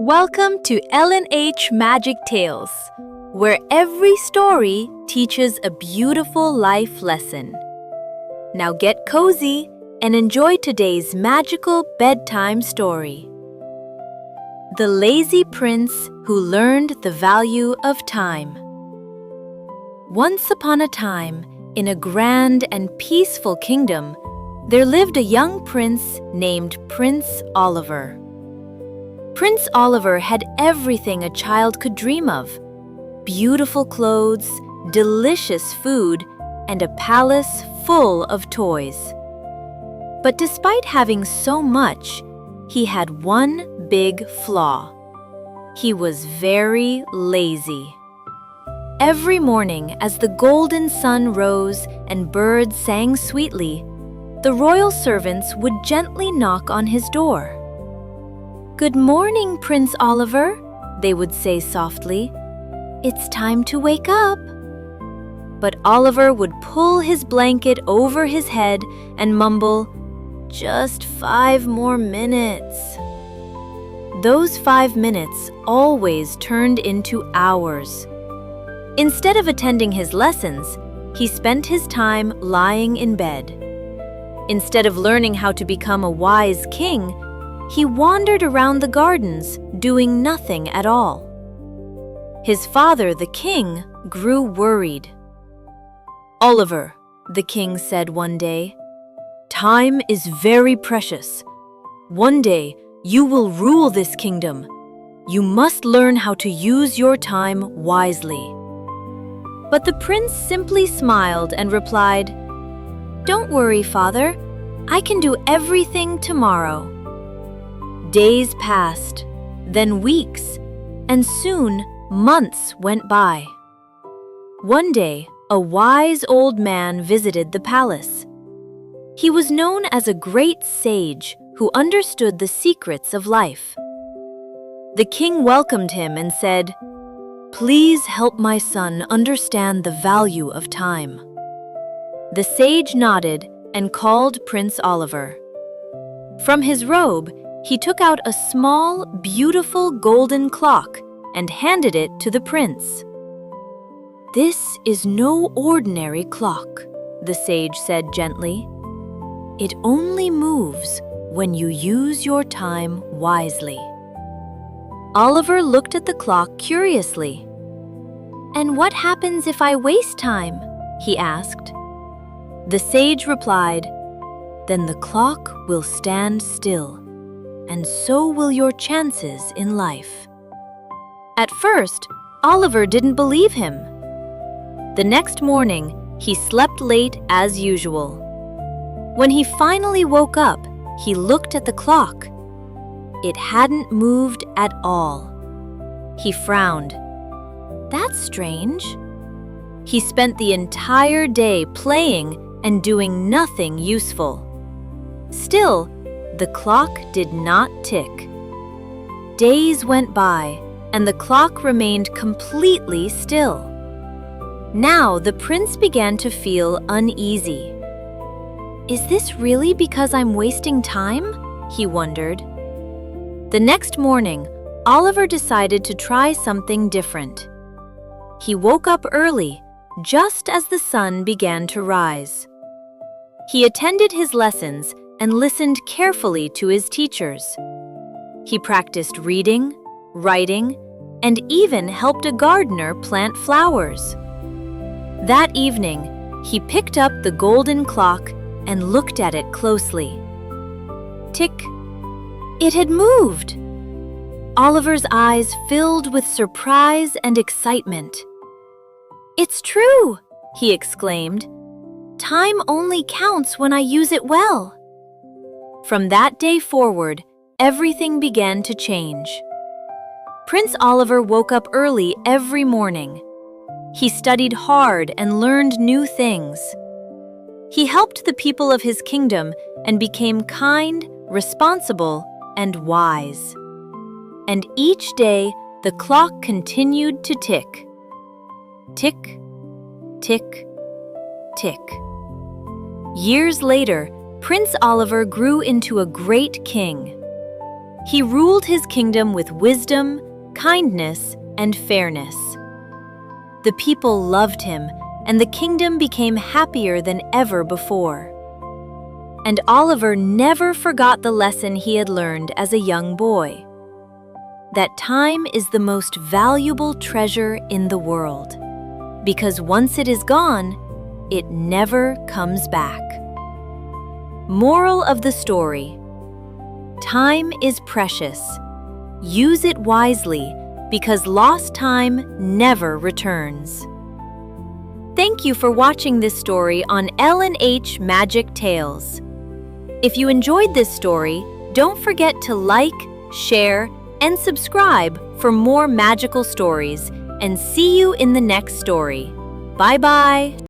Welcome to L&H Magic Tales, where every story teaches a beautiful life lesson. Now get cozy and enjoy today's magical bedtime story. The Lazy Prince Who Learned the Value of Time. Once upon a time, in a grand and peaceful kingdom, there lived a young prince named Prince Oliver. Prince Oliver had everything a child could dream of: beautiful clothes, delicious food, and a palace full of toys. But despite having so much, he had one big flaw. He was very lazy. Every morning, as the golden sun rose and birds sang sweetly, the royal servants would gently knock on his door. "Good morning, Prince Oliver," they would say softly. "It's time to wake up." But Oliver would pull his blanket over his head and mumble, "Just 5 more minutes." Those 5 minutes always turned into hours. Instead of attending his lessons, he spent his time lying in bed. Instead of learning how to become a wise king, he wandered around the gardens, doing nothing at all. His father, the king, grew worried. "Oliver," the king said one day, "time is very precious. One day, you will rule this kingdom. You must learn how to use your time wisely." But the prince simply smiled and replied, "Don't worry, father. I can do everything tomorrow." Days passed, then weeks, and soon months went by. One day, a wise old man visited the palace. He was known as a great sage who understood the secrets of life. The king welcomed him and said, "Please help my son understand the value of time." The sage nodded and called Prince Oliver. From his robe, he took out a small, beautiful golden clock and handed it to the prince. "This is no ordinary clock," the sage said gently. "It only moves when you use your time wisely." Oliver looked at the clock curiously. "And what happens if I waste time?" he asked. The sage replied, "Then the clock will stand still, and so will your chances in life." At first, Oliver didn't believe him. The next morning, he slept late as usual. When he finally woke up, he looked at the clock. It hadn't moved at all. He frowned. "That's strange." He spent the entire day playing and doing nothing useful. Still, the clock did not tick. Days went by, and the clock remained completely still. Now the prince began to feel uneasy. "Is this really because I'm wasting time?" he wondered. The next morning, Oliver decided to try something different. He woke up early, just as the sun began to rise. He attended his lessons and listened carefully to his teachers. He practiced reading, writing, and even helped a gardener plant flowers. That evening, he picked up the golden clock and looked at it closely. Tick! It had moved! Oliver's eyes filled with surprise and excitement. "It's true!" he exclaimed. "Time only counts when I use it well." From that day forward, everything began to change. Prince Oliver woke up early every morning. He studied hard and learned new things. He helped the people of his kingdom and became kind, responsible, and wise. And each day, the clock continued to tick. Tick, tick, tick. Years later, Prince Oliver grew into a great king. He ruled his kingdom with wisdom, kindness, and fairness. The people loved him, and the kingdom became happier than ever before. And Oliver never forgot the lesson he had learned as a young boy: that time is the most valuable treasure in the world, because once it is gone, it never comes back. Moral of the story: time is precious. Use it wisely, because lost time never returns. Thank you for watching this story on L&H Magic Tales. If you enjoyed this story, don't forget to like, share, and subscribe for more magical stories, and see you in the next story. Bye-bye!